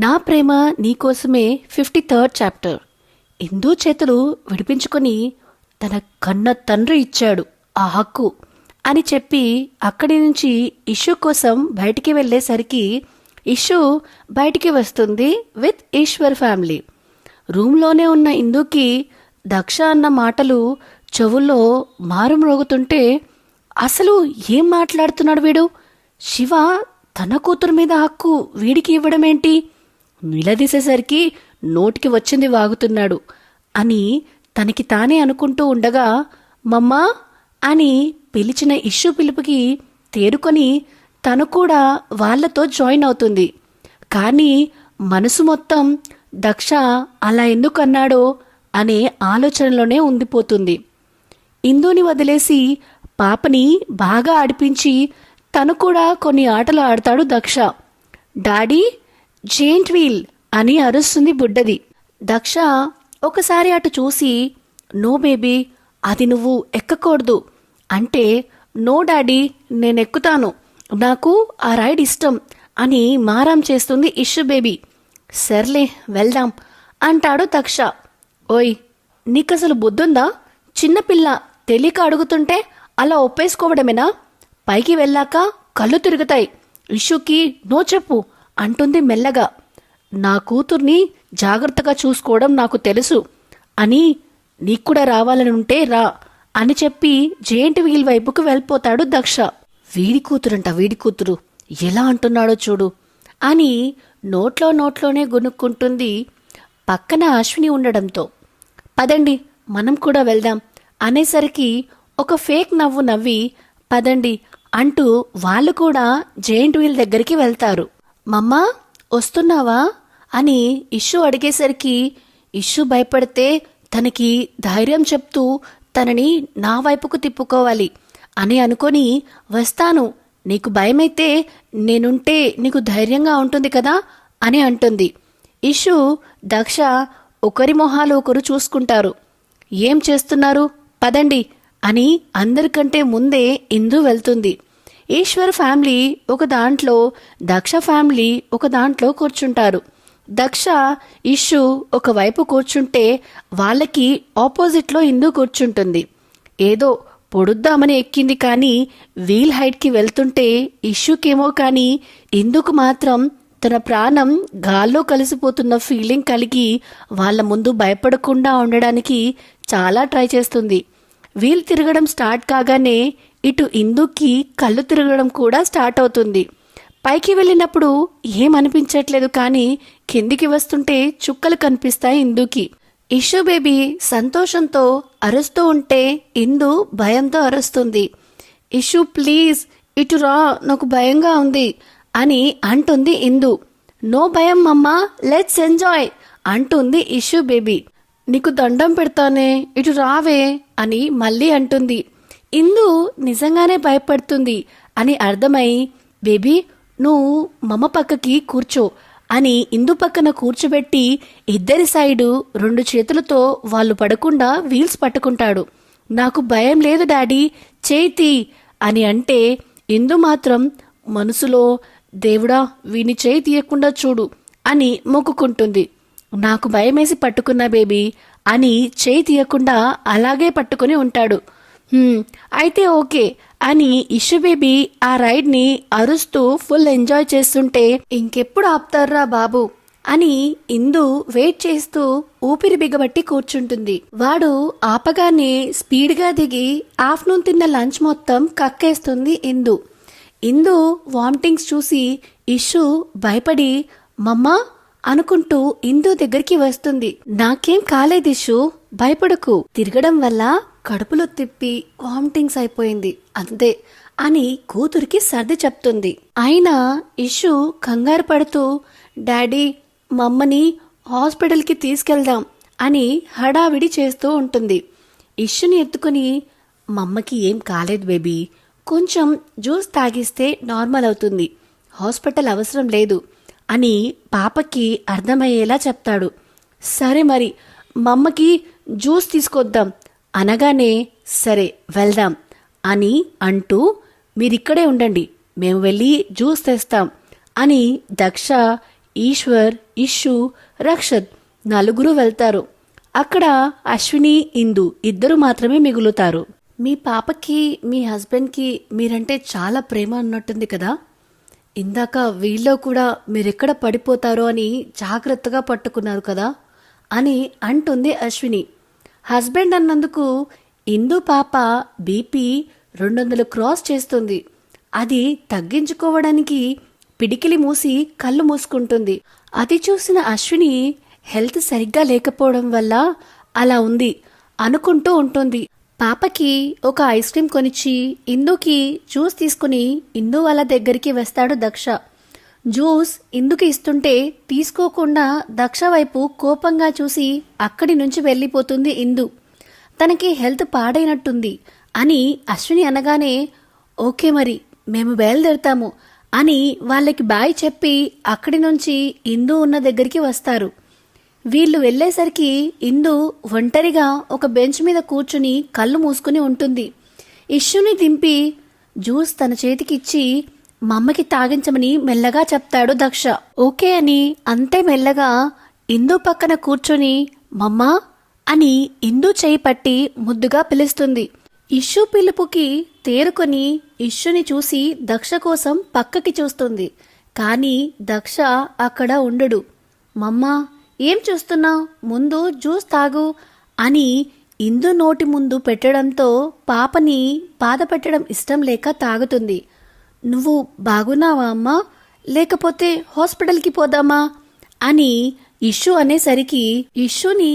నా ప్రేమ నీకోసమే 53rd chapter. ఇందు చేతులు విడిపించుకొని తన కన్న తండ్రి ఇచ్చాడు ఆ హక్కు అని చెప్పి అక్కడి నుంచి ఇష్యూ కోసం బయటికి వెళ్ళేసరికి ఇష్యూ బయటికి వస్తుంది విత్ ఈశ్వర్ ఫ్యామిలీ. రూమ్లోనే ఉన్న ఇందుకి దక్ష అన్న మాటలు చెవుల్లో మారుమ్రోగుతుంటే అసలు ఏం మాట్లాడుతున్నాడు వీడు? శివ తన కూతురు మీద హక్కు వీడికి ఇవ్వడమేంటి? నిలదీసేసరికి నోటికి వచ్చింది వాగుతున్నాడు అని తనకి తానే అనుకుంటూ ఉండగా మమ్మా అని పిలిచిన ఇష్యూ పిలుపుకి తేరుకొని తను కూడా వాళ్లతో జాయిన్ అవుతుంది. కానీ మనసు మొత్తం దక్ష అలా ఎందుకు అన్నాడో అనే ఆలోచనలోనే ఉండిపోతుంది. ఇందుని వదిలేసి పాపని బాగా ఆడిపించి తను కూడా కొన్ని ఆటలు ఆడతాడు దక్ష. డాడీ జెయింట్ వీల్ అని అరుస్తుంది బుడ్డది. దక్ష ఒకసారి అటు చూసి నో బేబీ అది నువ్వు ఎక్కకూడదు అంటే నో డాడీ నేనెక్కుతాను, నాకు ఆ రైడ్ ఇష్టం అని మారం చేస్తుంది ఇష్యూ బేబీ. సర్లే వెళ్దాం అంటాడు దక్ష. ఓయ్ నీకసలు బుద్ధుందా? చిన్నపిల్ల తెలియక అడుగుతుంటే అలా ఒప్పేసుకోవడమేనా? పైకి వెళ్ళాక కళ్ళు తిరుగుతాయి. ఇష్యూకి నో చెప్పు అంటుంది మెల్లగా. నా కూతుర్ని జాగ్రత్తగా చూసుకోవడం నాకు తెలుసు అని నీక్కూడా రావాలనుంటే రా అని చెప్పి జెయింట్ వీల్ వైపుకు వెళ్ళిపోతాడు దక్ష. వీడి కూతురంట వీడి కూతురు ఎలా అంటున్నాడో చూడు అని నోట్లోనే గునుక్కుంటుంది. పక్కన అశ్విని ఉండడంతో పదండి మనం కూడా వెళ్దాం అనేసరికి ఒక ఫేక్ నవ్వు నవ్వి పదండి అంటూ వాళ్ళు కూడా జెయింట్ వీల్ దగ్గరికి వెళ్తారు. మమ్మా వస్తున్నావా అని ఇష్యూ అడిగేసరికి ఇష్యూ భయపడితే తనకి ధైర్యం చెప్తూ తనని నా వైపుకు తిప్పుకోవాలి అని అనుకొని వస్తాను, నీకు భయమైతే నేనుంటే నీకు ధైర్యంగా ఉంటుంది కదా అని అంటుంది. ఇష్యూ దక్ష ఒకరి మొహాలు ఒకరు చూసుకుంటారు. ఏం చేస్తున్నారు పదండి అని అందరికంటే ముందే ఇందు వెళ్తుంది. ఈశ్వర్ ఫ్యామిలీ ఒక దాంట్లో, దక్ష ఫ్యామిలీ ఒక దాంట్లో కూర్చుంటారు. దక్ష ఇష్యూ ఒకవైపు కూర్చుంటే వాళ్ళకి ఆపోజిట్లో ఇందు కూర్చుంటుంది. ఏదో పొడుద్దామని ఎక్కింది కానీ వీల్ హైట్కి వెళ్తుంటే ఇష్యూకేమో కానీ ఇందుకు మాత్రం తన ప్రాణం గాల్లో కలిసిపోతున్న ఫీలింగ్ కలిగి వాళ్ళ ముందు భయపడకుండా ఉండడానికి చాలా ట్రై చేస్తుంది. వీల్ తిరగడం స్టార్ట్ కాగానే ఇటు ఇందుకి కళ్ళు తిరగడం కూడా స్టార్ట్ అవుతుంది. పైకి వెళ్ళినప్పుడు ఏమనిపించట్లేదు కానీ కిందికి వస్తుంటే చుక్కలు కనిపిస్తాయి ఇందుకి. ఇష్యూ బేబీ సంతోషంతో అరుస్తూ ఉంటే ఇందు భయంతో అరుస్తుంది. ఇష్యూ ప్లీజ్ ఇటు రా, నాకు భయంగా ఉంది అని అంటుంది ఇందు. నో భయం మమ్మా, లెట్స్ ఎంజాయ్ అంటుంది ఇష్యూ బేబీ. నీకు దండం పెడతానే, ఇటు రావే అని మళ్ళీ అంటుంది. ఇందు నిజంగానే భయపడుతుంది అని అర్థమై బేబీ నువ్వు మమ్మ పక్కకి కూర్చో అని ఇందు పక్కన కూర్చోబెట్టి ఇద్దరి సైడు 2 చేతులతో వాళ్ళు పడకుండా వీల్స్ పట్టుకుంటాడు. నాకు భయం లేదు డాడీ, చేతి అని అంటే ఇందు మాత్రం మనసులో దేవుడా వీని చేయి తీయకుండా చూడు అని మొక్కుకుంటుంది. నాకు భయమేసి పట్టుకున్నా బేబీ అని చేయి తీయకుండా అలాగే పట్టుకుని ఉంటాడు. అయితే ఓకే అని ఇష్యూ బేబీ ఆ రైడ్ని అరుస్తూ ఫుల్ ఎంజాయ్ చేస్తుంటే ఇంకెప్పుడు ఆపుతారా బాబు అని ఇందు వెయిట్ చేస్తూ ఊపిరి బిగబట్టి కూర్చుంటుంది. వాడు ఆపగానే స్పీడ్గా దిగి ఆఫ్టర్నూన్ తిన్న లంచ్ మొత్తం కక్కేస్తుంది ఇందు. ఇందు వామిటింగ్స్ చూసి ఇష్యూ భయపడి మమ్మా అనుకుంటూ ఇందు దగ్గరికి వస్తుంది. నాకేం కాలేదు ఇష్యూ, భయపడకు, తిరగడం వల్ల కడుపులో తిప్పి వామిటింగ్స్ అయిపోయింది అంతే అని కూతురికి సర్ది చెప్తుంది. అయినా ఇష్యూ కంగారు పడుతూ డాడీ మమ్మని హాస్పిటల్కి తీసుకెళ్దాం అని హడావిడి చేస్తూ ఉంటుంది. ఇష్యూని ఎత్తుకుని మమ్మకి ఏం కాలేదు బేబీ, కొంచెం జ్యూస్ తాగిస్తే నార్మల్ అవుతుంది, హాస్పిటల్ అవసరం లేదు అని పాపకి అర్థమయ్యేలా చెప్తాడు. సరే మరి మమ్మకి జ్యూస్ తీసుకొద్దాం అనగానే సరే వెళ్దాం అని అంటూ మీరిక్కడే ఉండండి, మేము వెళ్ళి జ్యూస్ తెస్తాం అని దక్ష ఈశ్వర్, ఇష్యు, రక్షత్ నలుగురు వెళ్తారు. అక్కడ అశ్విని, ఇందు ఇద్దరు మాత్రమే మిగులుతారు. మీ పాపకి మీ హస్బెండ్కి మీరంటే చాలా ప్రేమ అన్నట్టుంది కదా. ఇందాక వీళ్ళో కూడా మీరెక్కడ పడిపోతారో అని జాగ్రత్తగా పట్టుకున్నారు కదా అని అంటుంది అశ్విని. హస్బెండ్ అన్నందుకు ఇందు పాప బీపీ 200 క్రాస్ చేస్తుంది. అది తగ్గించుకోవడానికి పిడికిలి మూసి కళ్ళు మూసుకుంటుంది. అది చూసిన అశ్విని హెల్త్ సరిగ్గా లేకపోవడం వల్ల అలా ఉంది అనుకుంటూ ఉంటుంది. పాపకి ఒక ఐస్ క్రీమ్ కొనిచ్చి ఇందుకి జ్యూస్ తీసుకుని ఇందు వాళ్ళ దగ్గరికి వస్తాడు దక్ష. జ్యూస్ ఇందుకి ఇస్తుంటే తీసుకోకుండా దక్ష వైపు కోపంగా చూసి అక్కడి నుంచి వెళ్ళిపోతుంది ఇందు. తనకి హెల్త్ పాడైనట్టుంది అని అశ్విని అనగానే ఓకే మరి మేము బయలుదేరుతాము అని వాళ్ళకి బాయ్ చెప్పి అక్కడి నుంచి ఇందు ఉన్న దగ్గరికి వస్తారు. వీళ్ళు వెళ్లేసరికి ఇందు ఒంటరిగా ఒక బెంచ్ మీద కూర్చుని కళ్ళు మూసుకుని ఉంటుంది. ఇష్యుని దింపి జ్యూస్ తన చేతికిచ్చి మమ్మకి తాగించమని మెల్లగా చెప్తాడు దక్ష. ఓకే అని అంతే మెల్లగా ఇందు పక్కన కూర్చుని మమ్మా అని ఇందు చేయి పట్టి ముద్దుగా పిలుస్తుంది. ఇష్యు పిలుపుకి తేరుకొని ఇష్యుని చూసి దక్ష కోసం పక్కకి చూస్తుంది. కానీ దక్ష అక్కడ ఉండడు. మమ్మా ఏం చూస్తున్నావు, ముందు జ్యూస్ తాగు అని ఇందు నోటి ముందు పెట్టడంతో పాపని బాధ పెట్టడం ఇష్టం లేక తాగుతుంది. నువ్వు బాగున్నావా అమ్మా, లేకపోతే హాస్పిటల్కి పోదామా అని ఇష్యు అనేసరికి ఇష్యుని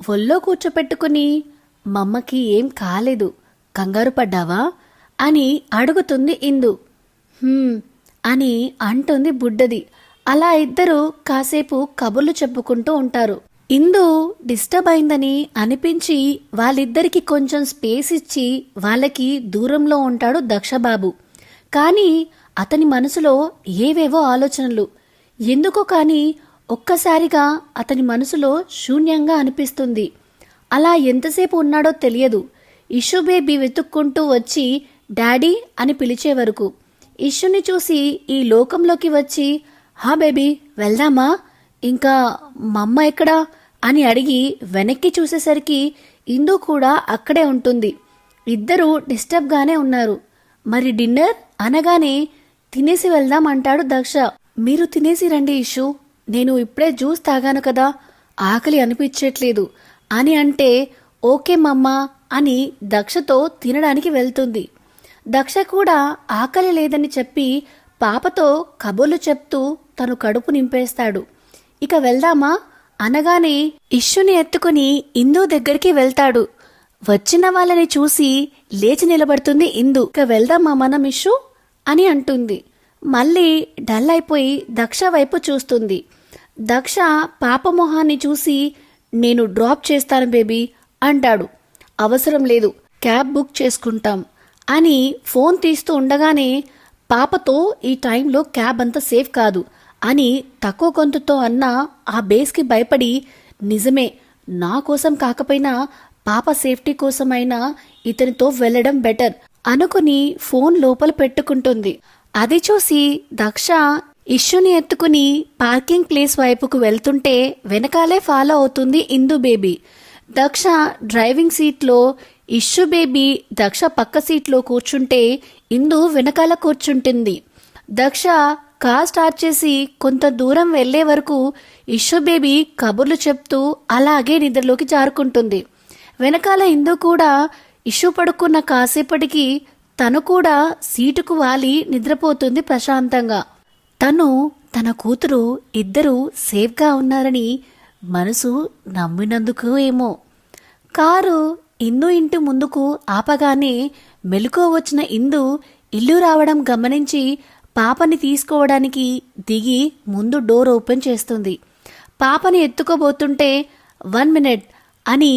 ఒళ్ళో కూర్చోపెట్టుకుని మమ్మకి ఏం కాలేదు, కంగారు పడ్డావా అని అడుగుతుంది ఇందు. అని అంటుంది బుడ్డది. అలా ఇద్దరు కాసేపు కబుర్లు చెప్పుకుంటూ ఉంటారు. ఇందు డిస్టర్బ్ అయిందని అనిపించి వాళ్ళిద్దరికి కొంచెం స్పేస్ ఇచ్చి వాళ్ళకి దూరంలో ఉంటాడు దక్షబాబు. కానీ అతని మనసులో ఏవేవో ఆలోచనలు. ఎందుకో కానీ ఒక్కసారిగా అతని మనసులో శూన్యంగా అనిపిస్తుంది. అలా ఎంతసేపు ఉన్నాడో తెలియదు. ఇష్యు బేబీ వెతుక్కుంటూ వచ్చి డాడీ అని పిలిచే వరకు ఇష్యుని చూసి ఈ లోకంలోకి వచ్చి హా బేబీ వెళ్దామా, ఇంకా మమ్మ ఎక్కడా అని అడిగి వెనక్కి చూసేసరికి ఇందు కూడా అక్కడే ఉంటుంది. ఇద్దరూ డిస్టర్బ్గానే ఉన్నారు. మరి డిన్నర్ అనగానే తినేసి వెళ్దాం అంటాడు దక్ష. మీరు తినేసి రండి ఇష్యూ, నేను ఇప్పుడే జ్యూస్ తాగాను కదా, ఆకలి అనిపించట్లేదు అని అంటే ఓకే మమ్మ అని దక్షతో తినడానికి వెళ్తుంది. దక్ష కూడా ఆకలి లేదని చెప్పి పాపతో కబుర్లు చెప్తూ తను కడుపు నింపేస్తాడు. ఇక వెళ్దామా అనగానే ఇష్యుని ఎత్తుకుని ఇందు దగ్గరికి వెళ్తాడు. వచ్చిన వాళ్ళని చూసి లేచి నిలబడుతుంది ఇందు. ఇక వెళ్దామా మనం ఇష్యూ అని అంటుంది. మళ్ళీ డల్ అయిపోయి దక్ష వైపు చూస్తుంది. దక్ష పాప మొహాన్ని చూసి నేను డ్రాప్ చేస్తాను బేబీ అంటాడు. అవసరం లేదు, క్యాబ్ బుక్ చేసుకుంటాం అని ఫోన్ తీస్తూ ఉండగానే పాపతో ఈ టైంలో క్యాబ్ అంత సేఫ్ కాదు అని తక్కువ గొంతుతో అన్న ఆ బేస్కి భయపడి నిజమే, నా కోసం కాకపోయినా పాప సేఫ్టీ కోసమైనా ఇతనితో వెళ్ళడం బెటర్ అనుకుని ఫోన్ లోపల పెట్టుకుంటుంది. అది చూసి దక్ష ఇష్యుని ఎత్తుకుని పార్కింగ్ ప్లేస్ వైపుకు వెళ్తుంటే వెనకాలే ఫాలో అవుతుంది ఇందు బేబీ. దక్ష డ్రైవింగ్ సీట్లో, ఇష్యు బేబీ దక్ష పక్క సీట్లో కూర్చుంటే ఇందు వెనకాల కూర్చుంటుంది. దక్ష కార్ స్టార్ట్ చేసి కొంత దూరం వెళ్లే వరకు ఇష్యు బేబీ కబుర్లు చెప్తూ అలాగే నిద్రలోకి జారుకుంటుంది. వెనకాల ఇందు కూడా ఇష్యు పడుకున్న కాసేపటికి తను కూడా సీటుకు వాలి నిద్రపోతుంది ప్రశాంతంగా. తను తన కూతురు ఇద్దరూ సేఫ్గా ఉన్నారని మనసు నమ్మినందుకు ఏమో. కారు ఇందు ఇంటి ముందుకు ఆపగానే మెలకువ వచ్చిన ఇందు ఇల్లు రావడం గమనించి పాపని తీసుకోవడానికి దిగి ముందు డోర్ ఓపెన్ చేస్తుంది. పాపని ఎత్తుకోబోతుంటే 1 minute అని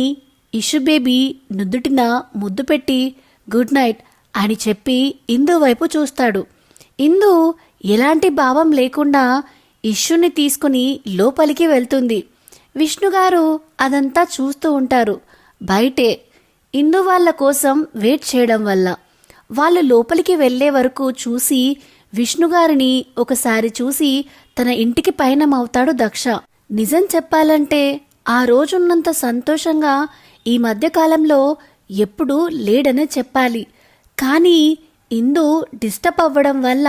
ఇష్యు బేబీ నుదుటిన ముద్దు పెట్టి గుడ్ నైట్ అని చెప్పి ఇందు వైపు చూస్తాడు. ఇందు ఎలాంటి భావం లేకుండా ఇష్యుని తీసుకుని లోపలికి వెళ్తుంది. విష్ణుగారు అదంతా చూస్తూ ఉంటారు బయటే. ఇందు వాళ్ళ కోసం వెయిట్ చేయడం వల్ల వాళ్ళు లోపలికి వెళ్లే వరకు చూసి విష్ణుగారిని ఒకసారి చూసి తన ఇంటికి పయనమవుతాడు దక్ష. నిజం చెప్పాలంటే ఆ రోజున్నంత సంతోషంగా ఈ మధ్యకాలంలో ఎప్పుడూ లేడనే చెప్పాలి. కానీ ఇందు డిస్టర్బ్ అవ్వడం వల్ల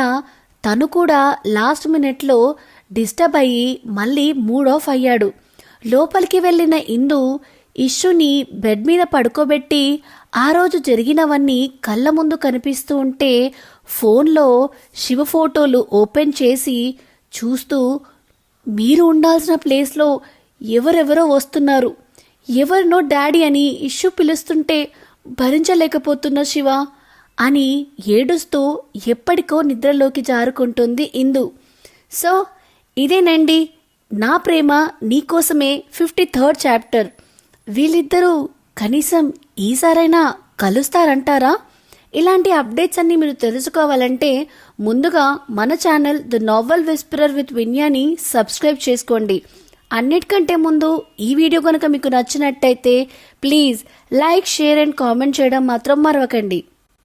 తను కూడా లాస్ట్ మినిట్లో డిస్టర్బ్ అయ్యి మళ్ళీ మూడ్ ఆఫ్ అయ్యాడు. లోపలికి వెళ్ళిన ఇందు ఇష్యుని బెడ్ మీద పడుకోబెట్టి ఆ రోజు జరిగినవన్నీ కళ్ళ ముందు కనిపిస్తూ ఉంటే ఫోన్లో శివ ఫోటోలు ఓపెన్ చేసి చూస్తూ, మీరు ఉండాల్సిన ప్లేస్లో ఎవరెవరో వస్తున్నారు, ఎవరినో డాడీ అని ఇష్యూ పిలుస్తుంటే భరించలేకపోతున్నా శివ అని ఏడుస్తూ ఎప్పటికో నిద్రలోకి జారుకుంటుంది ఇందు. సో ఇదేనండి నా ప్రేమ నీకోసమే 53rd చాప్టర్. వీళ్ళిద్దరూ కనీసం ఈసారైనా కలుస్తారంటారా? ఇలాంటి అప్డేట్స్ అన్నీ మీరు తెలుసుకోవాలంటే ముందుగా మన channel the navel whisperer with విన్యాని సబ్స్క్రైబ్ చేసుకోండి. అన్నిటికంటే ముందు ఈ వీడియో కనుక మీకు నచ్చినట్టయితే please like, share and comment చేయడం మాత్రం మరవకండి.